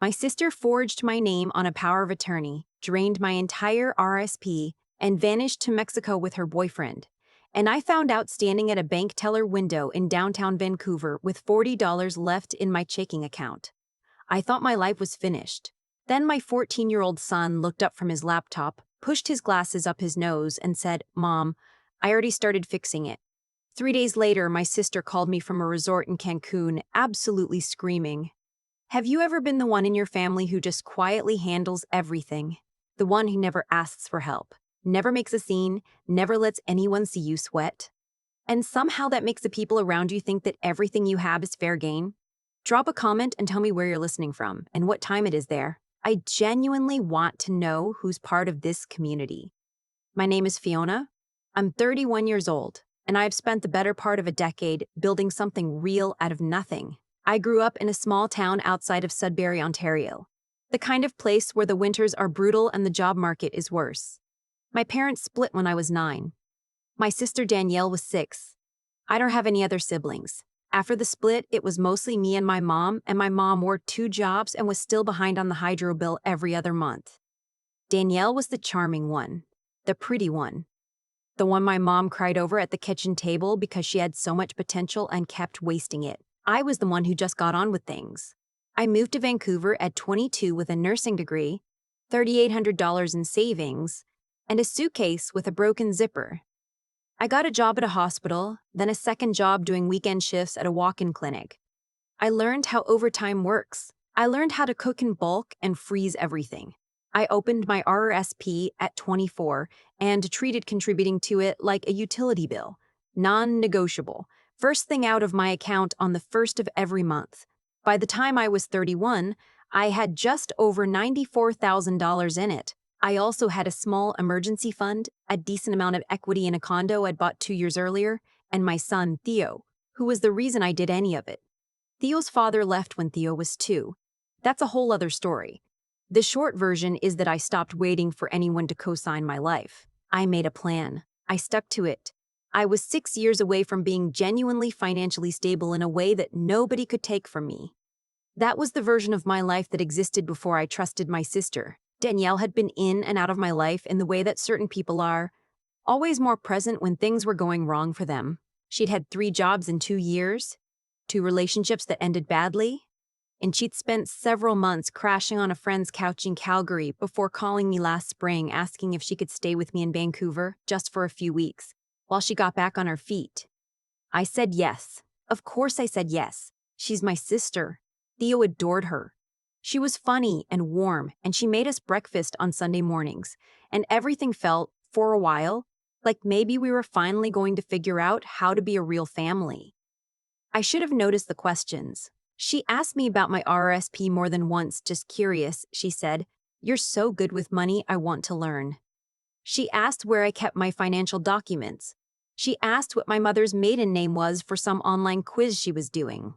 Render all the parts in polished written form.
My sister forged my name on a power of attorney, drained my entire RSP, and vanished to Mexico with her boyfriend. And I found out standing at a bank teller window in downtown Vancouver with $40 left in my checking account. I thought my life was finished. Then my 14-year-old son looked up from his laptop, pushed his glasses up his nose, and said, "Mom, I already started fixing it." 3 days later, my sister called me from a resort in Cancun, absolutely screaming. Have you ever been the one in your family who just quietly handles everything? The one who never asks for help, never makes a scene, never lets anyone see you sweat? And somehow that makes the people around you think that everything you have is fair game? Drop a comment and tell me where you're listening from and what time it is there. I genuinely want to know who's part of this community. My name is Fiona. I'm 31 years old, and I've spent the better part of a decade building something real out of nothing. I grew up in a small town outside of Sudbury, Ontario, the kind of place where the winters are brutal and the job market is worse. My parents split when I was 9. My sister Danielle was 6. I don't have any other siblings. After the split, it was mostly me and my mom worked 2 jobs and was still behind on the hydro bill every other month. Danielle was the charming one, the pretty one, the one my mom cried over at the kitchen table because she had so much potential and kept wasting it. I was the one who just got on with things. I moved to Vancouver at 22 with a nursing degree, $3,800 in savings, and a suitcase with a broken zipper. I got a job at a hospital, then a second job doing weekend shifts at a walk-in clinic. I learned how overtime works. I learned how to cook in bulk and freeze everything. I opened my RRSP at 24 and treated contributing to it like a utility bill, non-negotiable. First thing out of my account on the first of every month. By the time I was 31, I had just over $94,000 in it. I also had a small emergency fund, a decent amount of equity in a condo I'd bought 2 years earlier, and my son, Theo, who was the reason I did any of it. Theo's father left when Theo was 2. That's a whole other story. The short version is that I stopped waiting for anyone to co-sign my life. I made a plan. I stuck to it. I was 6 years away from being genuinely financially stable in a way that nobody could take from me. That was the version of my life that existed before I trusted my sister. Danielle had been in and out of my life in the way that certain people are, always more present when things were going wrong for them. She'd had 3 jobs in 2 years, 2 relationships that ended badly, and she'd spent several months crashing on a friend's couch in Calgary before calling me last spring asking if she could stay with me in Vancouver just for a few weeks while she got back on her feet. I said yes. Of course I said yes. She's my sister. Theo adored her. She was funny and warm, and she made us breakfast on Sunday mornings, and everything felt, for a while, like maybe we were finally going to figure out how to be a real family. I should have noticed the questions. She asked me about my RRSP more than once, just curious. She said, "You're so good with money, I want to learn." She asked where I kept my financial documents. She asked what my mother's maiden name was for some online quiz she was doing.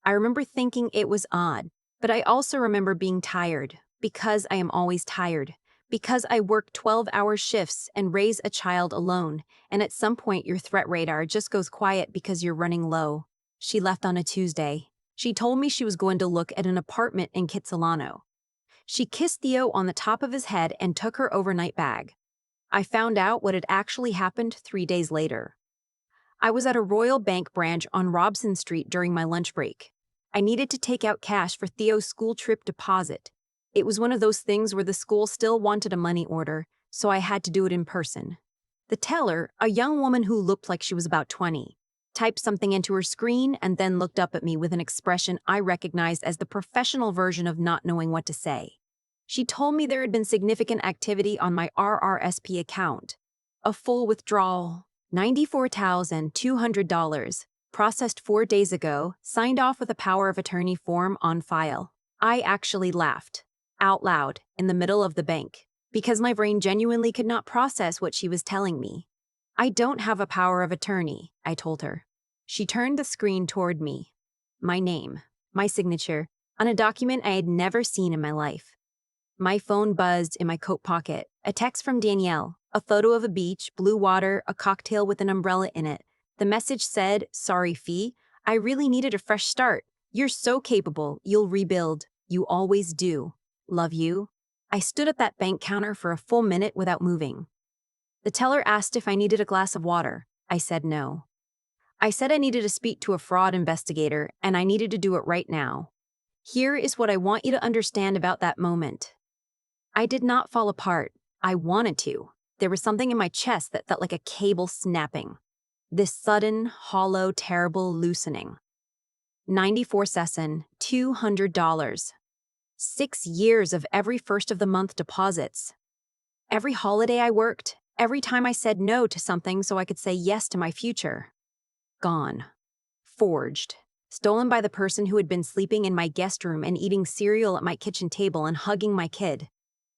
I remember thinking it was odd, but I also remember being tired, because I am always tired, because I work 12-hour shifts and raise a child alone, and at some point your threat radar just goes quiet because you're running low. She left on a Tuesday. She told me she was going to look at an apartment in Kitsilano. She kissed Theo on the top of his head and took her overnight bag. I found out what had actually happened 3 days later. I was at a Royal Bank branch on Robson Street during my lunch break. I needed to take out cash for Theo's school trip deposit. It was one of those things where the school still wanted a money order, so I had to do it in person. The teller, a young woman who looked like she was about 20, typed something into her screen and then looked up at me with an expression I recognized as the professional version of not knowing what to say. She told me there had been significant activity on my RRSP account. A full withdrawal, $94,200, processed 4 days ago, signed off with a power of attorney form on file. I actually laughed, out loud, in the middle of the bank, because my brain genuinely could not process what she was telling me. "I don't have a power of attorney," I told her. She turned the screen toward me. My name, my signature, on a document I had never seen in my life. My phone buzzed in my coat pocket. A text from Danielle, a photo of a beach, blue water, a cocktail with an umbrella in it. The message said, "Sorry, Fee. I really needed a fresh start. You're so capable, you'll rebuild. You always do. Love you. I stood at that bank counter for a full minute without moving. The teller asked if I needed a glass of water. I said no. I said I needed to speak to a fraud investigator, and I needed to do it right now. Here is what I want you to understand about that moment. I did not fall apart. I wanted to. There was something in my chest that felt like a cable snapping. This sudden, hollow, terrible loosening. 94 session, $200. 6 years of every first of the month deposits. Every holiday I worked, every time I said no to something so I could say yes to my future. Gone. Forged. Stolen by the person who had been sleeping in my guest room and eating cereal at my kitchen table and hugging my kid.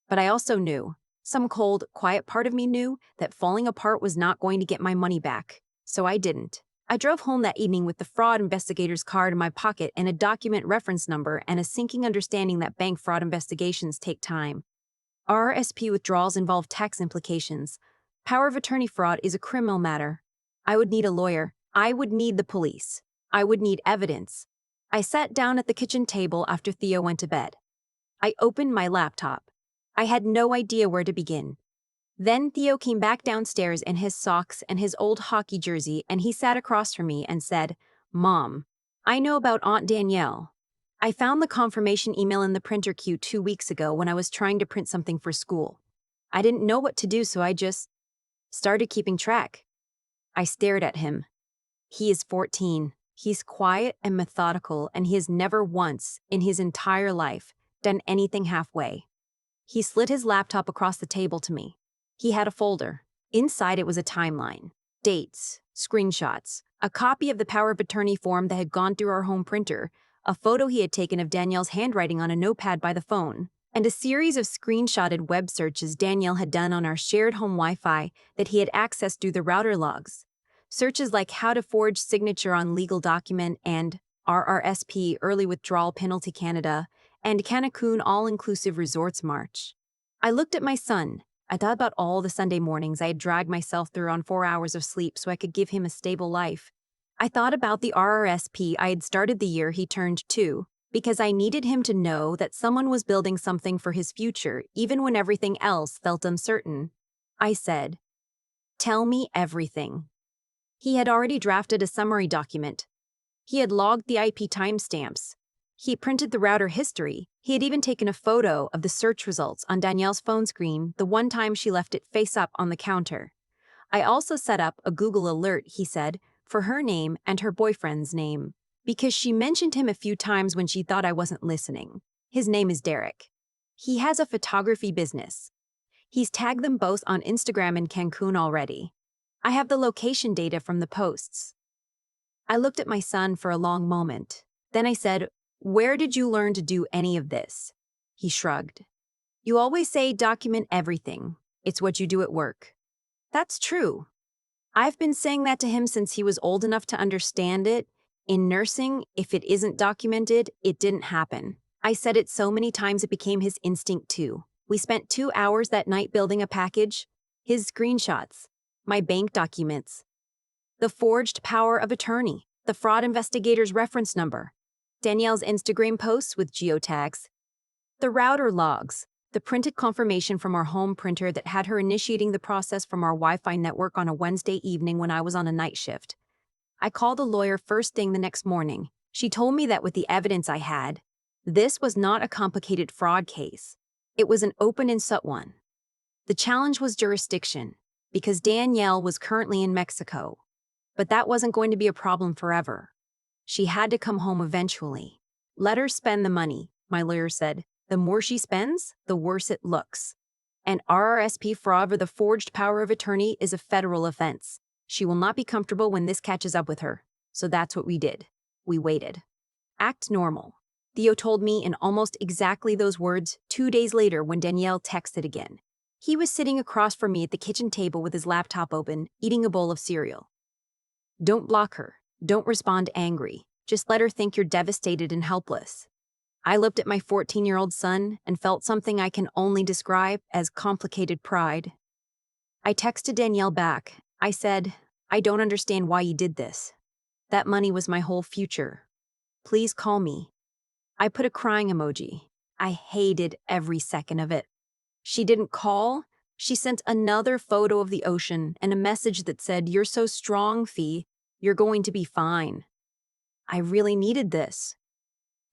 But I also knew, some cold, quiet part of me knew, that falling apart was not going to get my money back. So I didn't. I drove home that evening with the fraud investigator's card in my pocket and a document reference number and a sinking understanding that bank fraud investigations take time. RRSP withdrawals involve tax implications. Power of attorney fraud is a criminal matter. I would need a lawyer. I would need the police. I would need evidence. I sat down at the kitchen table after Theo went to bed. I opened my laptop. I had no idea where to begin. Then Theo came back downstairs in his socks and his old hockey jersey, and he sat across from me and said, "Mom, I know about Aunt Danielle. I found the confirmation email in the printer queue 2 weeks ago when I was trying to print something for school. I didn't know what to do, so I just started keeping track." I stared at him. He is 14. He's quiet and methodical, and he has never once, in his entire life, done anything halfway. He slid his laptop across the table to me. He had a folder. Inside it was a timeline, dates, screenshots, a copy of the power of attorney form that had gone through our home printer, a photo he had taken of Danielle's handwriting on a notepad by the phone, and a series of screenshotted web searches Danielle had done on our shared home Wi-Fi that he had accessed through the router logs. Searches like how to forge signature on legal document and RRSP early withdrawal penalty Canada and Cancún all-inclusive resorts March. I looked at my son. I thought about all the Sunday mornings I had dragged myself through on 4 hours of sleep so I could give him a stable life. I thought about the RRSP I had started the year he turned 2, because I needed him to know that someone was building something for his future, even when everything else felt uncertain. I said, "Tell me everything." He had already drafted a summary document. He had logged the IP timestamps. He printed the router history. He had even taken a photo of the search results on Danielle's phone screen the one time she left it face up on the counter. I also set up a Google alert, he said, for her name and her boyfriend's name, because she mentioned him a few times when she thought I wasn't listening. His name is Derek. He has a photography business. He's tagged them both on Instagram in Cancun already. I have the location data from the posts. I looked at my son for a long moment. Then I said, "Where did you learn to do any of this?" He shrugged. "You always say document everything. It's what you do at work." That's true. I've been saying that to him since he was old enough to understand it. In nursing, if it isn't documented, it didn't happen. I said it so many times it became his instinct too. We spent 2 hours that night building a package, his screenshots, my bank documents, the forged power of attorney, the fraud investigator's reference number, Danielle's Instagram posts with geotags, the router logs, the printed confirmation from our home printer that had her initiating the process from our Wi-Fi network on a Wednesday evening when I was on a night shift. I called a lawyer first thing the next morning. She told me that with the evidence I had, this was not a complicated fraud case. It was an open and shut one. The challenge was jurisdiction, because Danielle was currently in Mexico. But that wasn't going to be a problem forever. She had to come home eventually. "Let her spend the money," my lawyer said. "The more she spends, the worse it looks. And RRSP fraud for the forged power of attorney is a federal offense. She will not be comfortable when this catches up with her." So that's what we did. We waited. Act normal. Theo told me in almost exactly those words 2 days later when Danielle texted again. He was sitting across from me at the kitchen table with his laptop open, eating a bowl of cereal. "Don't block her. Don't respond angry. Just let her think you're devastated and helpless." I looked at my 14-year-old son and felt something I can only describe as complicated pride. I texted Danielle back. I said, "I don't understand why you did this. That money was my whole future. Please call me." I put a crying emoji. I hated every second of it. She didn't call. She sent another photo of the ocean and a message that said, "You're so strong, Fee. You're going to be fine." I really needed this.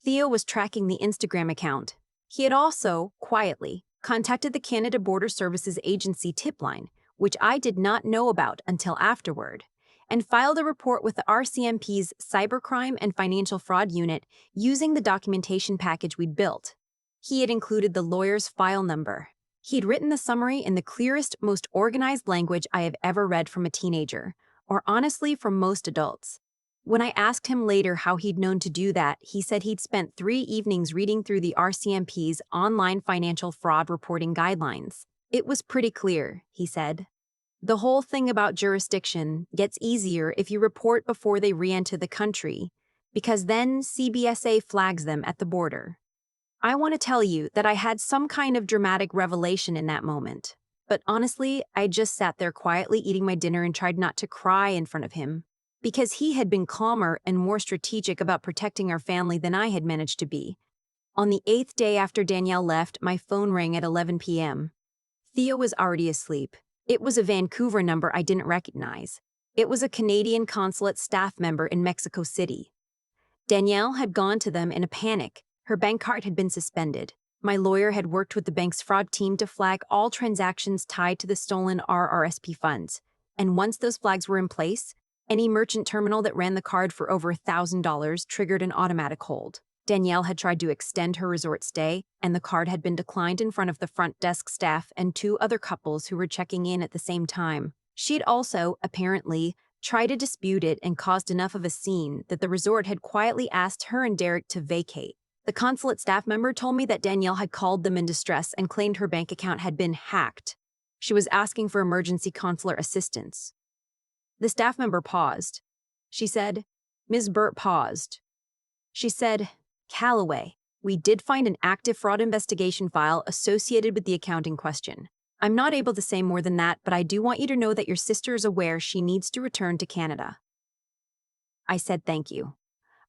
Theo was tracking the Instagram account. He had also, quietly, contacted the Canada Border Services Agency tip line, which I did not know about until afterward, and filed a report with the RCMP's Cybercrime and Financial Fraud Unit using the documentation package we'd built. He had included the lawyer's file number. He'd written the summary in the clearest, most organized language I have ever read from a teenager, or honestly from most adults. When I asked him later how he'd known to do that, he said he'd spent 3 evenings reading through the RCMP's online financial fraud reporting guidelines. It was pretty clear, he said. The whole thing about jurisdiction gets easier if you report before they re-enter the country, because then CBSA flags them at the border. I want to tell you that I had some kind of dramatic revelation in that moment. But honestly, I just sat there quietly eating my dinner and tried not to cry in front of him, because he had been calmer and more strategic about protecting our family than I had managed to be. On the 8th day after Danielle left, my phone rang at 11 p.m. Theo was already asleep. It was a Vancouver number I didn't recognize. It was a Canadian consulate staff member in Mexico City. Danielle had gone to them in a panic. Her bank card had been suspended. My lawyer had worked with the bank's fraud team to flag all transactions tied to the stolen RRSP funds. And once those flags were in place, any merchant terminal that ran the card for over $1,000 triggered an automatic hold. Danielle had tried to extend her resort stay, and the card had been declined in front of the front desk staff and 2 other couples who were checking in at the same time. She'd also, apparently, tried to dispute it and caused enough of a scene that the resort had quietly asked her and Derek to vacate. The consulate staff member told me that Danielle had called them in distress and claimed her bank account had been hacked. She was asking for emergency consular assistance. The staff member paused. She said, Ms. Burt paused. She said, "Callaway, we did find an active fraud investigation file associated with the account in question. I'm not able to say more than that, but I do want you to know that your sister is aware she needs to return to Canada." I said thank you.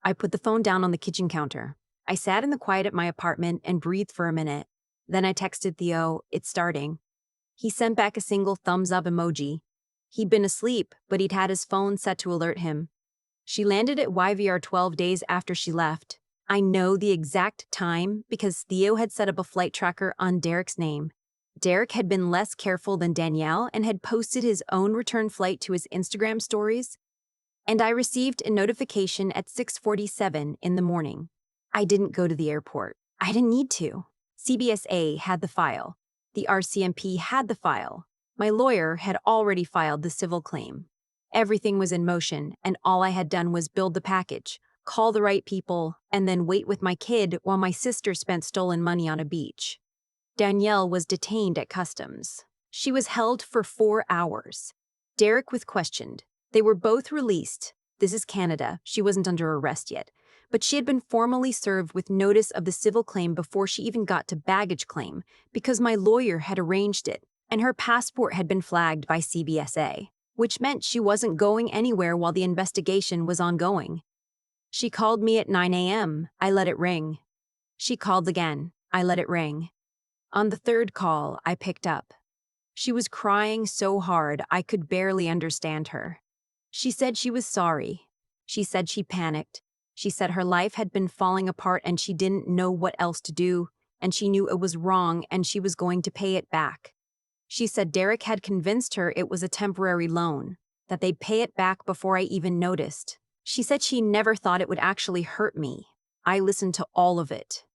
I put the phone down on the kitchen counter. I sat in the quiet at my apartment and breathed for a minute. Then I texted Theo, "It's starting." He sent back a single thumbs up emoji. He'd been asleep, but he'd had his phone set to alert him. She landed at YVR 12 days after she left. I know the exact time because Theo had set up a flight tracker on Derek's name. Derek had been less careful than Danielle and had posted his own return flight to his Instagram stories. And I received a notification at 6:47 in the morning. I didn't go to the airport. I didn't need to. CBSA had the file. The RCMP had the file. My lawyer had already filed the civil claim. Everything was in motion, and all I had done was build the package, call the right people, and then wait with my kid while my sister spent stolen money on a beach. Danielle was detained at customs. She was held for 4 hours. Derek was questioned. They were both released. This is Canada. She wasn't under arrest yet. But she had been formally served with notice of the civil claim before she even got to baggage claim because my lawyer had arranged it, and her passport had been flagged by CBSA, which meant she wasn't going anywhere while the investigation was ongoing. She called me at 9 a.m. I let it ring. She called again. I let it ring. On the 3rd call, I picked up. She was crying so hard I could barely understand her. She said she was sorry. She said she panicked. She said her life had been falling apart and she didn't know what else to do, and she knew it was wrong and she was going to pay it back. She said Derek had convinced her it was a temporary loan, that they'd pay it back before I even noticed. She said she never thought it would actually hurt me. I listened to all of it.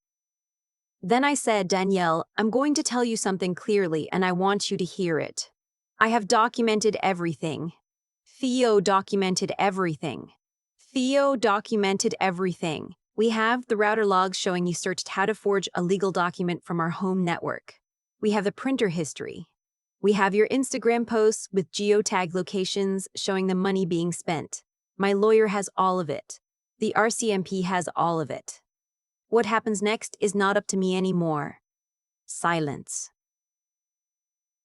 Then I said, "Danielle, I'm going to tell you something clearly and I want you to hear it. I have documented everything. Theo documented everything. Theo documented everything. We have the router logs showing you searched how to forge a legal document from our home network. We have the printer history. We have your Instagram posts with geotag locations showing the money being spent. My lawyer has all of it. The RCMP has all of it. What happens next is not up to me anymore." Silence.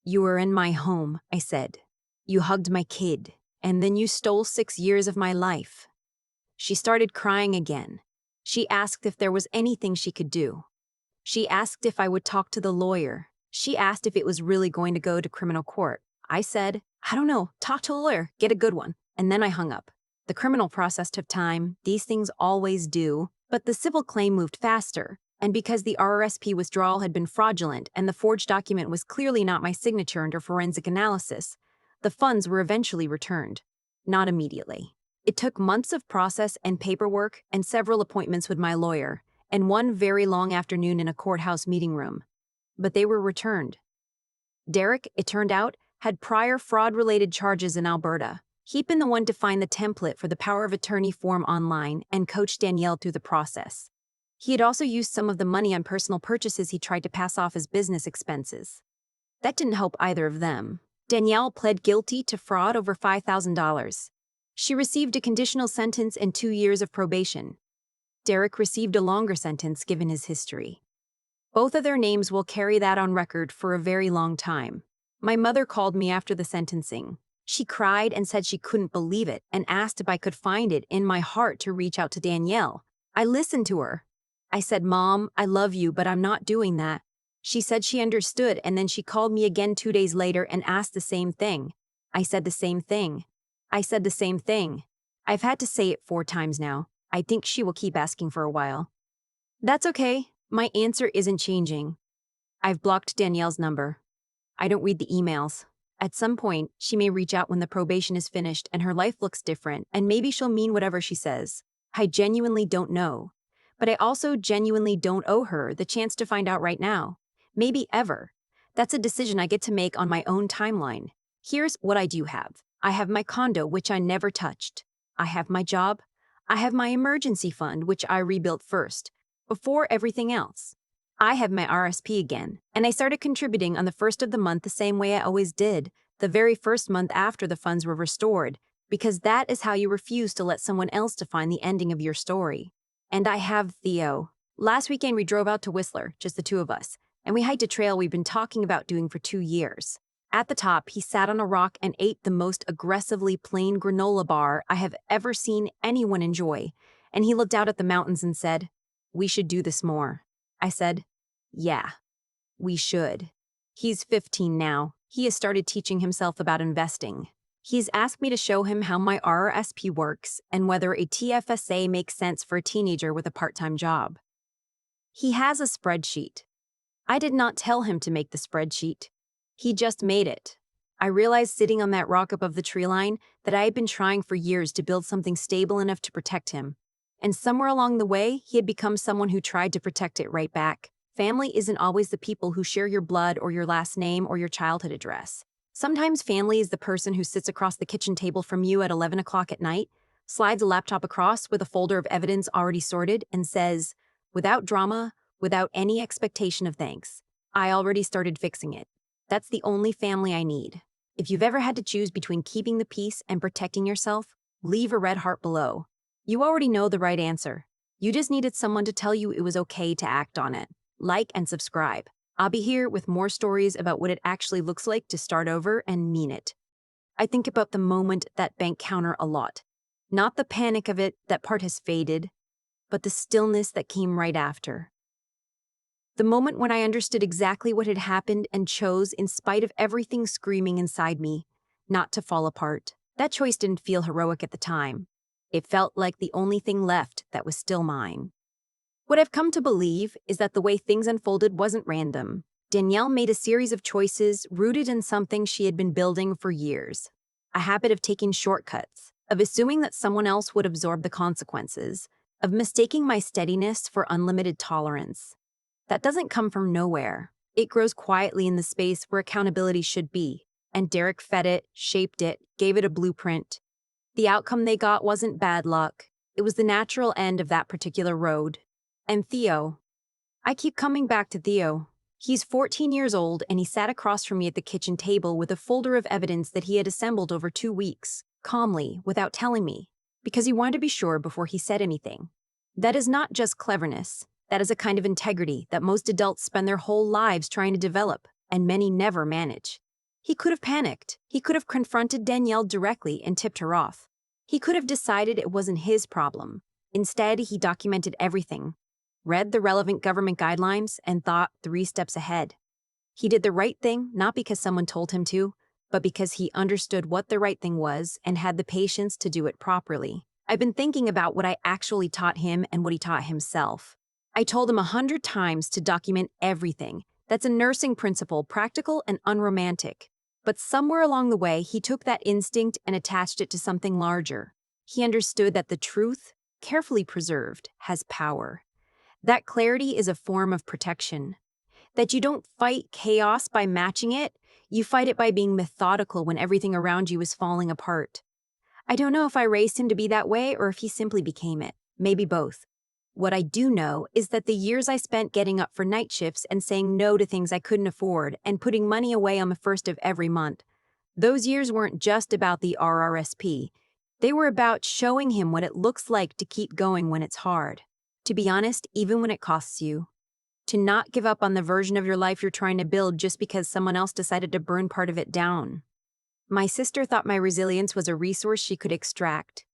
"You were in my home," I said. "You hugged my kid, and then you stole 6 years of my life." She started crying again. She asked if there was anything she could do. She asked if I would talk to the lawyer. She asked if it was really going to go to criminal court. I said, I don't know, talk to a lawyer, get a good one. And then I hung up. The criminal process took time, these things always do, but the civil claim moved faster. And because the RRSP withdrawal had been fraudulent and the forged document was clearly not my signature under forensic analysis, the funds were eventually returned. Not immediately. It took months of process and paperwork and several appointments with my lawyer, and one very long afternoon in a courthouse meeting room. But they were returned. Derek, it turned out, had prior fraud-related charges in Alberta. He'd been the one to find the template for the power of attorney form online and coach Danielle through the process. He had also used some of the money on personal purchases he tried to pass off as business expenses. That didn't help either of them. Danielle pled guilty to fraud over $5,000. She received a conditional sentence and 2 years of probation. Derek received a longer sentence given his history. Both of their names will carry that on record for a very long time. My mother called me after the sentencing. She cried and said she couldn't believe it and asked if I could find it in my heart to reach out to Danielle. I listened to her. I said, Mom, I love you, but I'm not doing that. She said she understood, and then she called me again 2 days later and asked the same thing. I said the same thing. I said the same thing. I've had to say it 4 times now. I think she will keep asking for a while. That's okay. My answer isn't changing. I've blocked Danielle's number. I don't read the emails. At some point, she may reach out when the probation is finished and her life looks different, and maybe she'll mean whatever she says. I genuinely don't know. But I also genuinely don't owe her the chance to find out right now. Maybe ever. That's a decision I get to make on my own timeline. Here's what I do have. I have my condo, which I never touched. I have my job. I have my emergency fund, which I rebuilt first, before everything else. I have my RSP again, and I started contributing on the first of the month the same way I always did, the very first month after the funds were restored, because that is how you refuse to let someone else define the ending of your story. And I have Theo. Last weekend we drove out to Whistler, just the 2 of us, and we hiked a trail we've been talking about doing for 2 years. At the top, he sat on a rock and ate the most aggressively plain granola bar I have ever seen anyone enjoy, and he looked out at the mountains and said, "We should do this more." I said, "Yeah, we should." He's 15 now. He has started teaching himself about investing. He's asked me to show him how my RRSP works and whether a TFSA makes sense for a teenager with a part-time job. He has a spreadsheet. I did not tell him to make the spreadsheet. He just made it. I realized sitting on that rock above the tree line that I had been trying for years to build something stable enough to protect him. And somewhere along the way, he had become someone who tried to protect it right back. Family isn't always the people who share your blood or your last name or your childhood address. Sometimes family is the person who sits across the kitchen table from you at 11 o'clock at night, slides a laptop across with a folder of evidence already sorted, and says, without drama, without any expectation of thanks, I already started fixing it. That's the only family I need. If you've ever had to choose between keeping the peace and protecting yourself, leave a red heart below. You already know the right answer. You just needed someone to tell you it was okay to act on it. Like and subscribe. I'll be here with more stories about what it actually looks like to start over and mean it. I think about the moment at that bank counter a lot. Not the panic of it, that part has faded, but the stillness that came right after. The moment when I understood exactly what had happened and chose, in spite of everything screaming inside me, not to fall apart. That choice didn't feel heroic at the time. It felt like the only thing left that was still mine. What I've come to believe is that the way things unfolded wasn't random. Danielle made a series of choices rooted in something she had been building for years. A habit of taking shortcuts, of assuming that someone else would absorb the consequences, of mistaking my steadiness for unlimited tolerance. That doesn't come from nowhere. It grows quietly in the space where accountability should be, and Derek fed it, shaped it, gave it a blueprint. The outcome they got wasn't bad luck. It was the natural end of that particular road. And Theo. I keep coming back to Theo. He's 14 years old, and he sat across from me at the kitchen table with a folder of evidence that he had assembled over 2 weeks, calmly, without telling me, because he wanted to be sure before he said anything. That is not just cleverness. That is a kind of integrity that most adults spend their whole lives trying to develop, and many never manage. He could have panicked. He could have confronted Danielle directly and tipped her off. He could have decided it wasn't his problem. Instead, he documented everything, read the relevant government guidelines, and thought 3 steps ahead. He did the right thing not because someone told him to, but because he understood what the right thing was and had the patience to do it properly. I've been thinking about what I actually taught him and what he taught himself. I told him 100 times to document everything. That's a nursing principle, practical and unromantic. But somewhere along the way, he took that instinct and attached it to something larger. He understood that the truth, carefully preserved, has power. That clarity is a form of protection. That you don't fight chaos by matching it, you fight it by being methodical when everything around you is falling apart. I don't know if I raised him to be that way or if he simply became it. Maybe both. What I do know is that the years I spent getting up for night shifts and saying no to things I couldn't afford and putting money away on the first of every month, those years weren't just about the RRSP. They were about showing him what it looks like to keep going when it's hard. To be honest, even when it costs you. To not give up on the version of your life you're trying to build just because someone else decided to burn part of it down. My sister thought my resilience was a resource she could extract.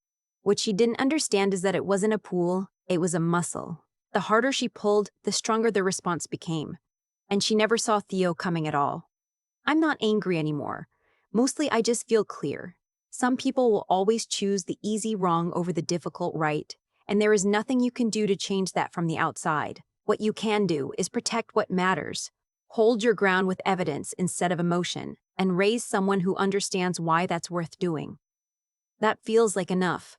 What she didn't understand is that it wasn't a pool, it was a muscle. The harder she pulled, the stronger the response became. And she never saw Theo coming at all. I'm not angry anymore. Mostly I just feel clear. Some people will always choose the easy wrong over the difficult right, and there is nothing you can do to change that from the outside. What you can do is protect what matters. Hold your ground with evidence instead of emotion, and raise someone who understands why that's worth doing. That feels like enough.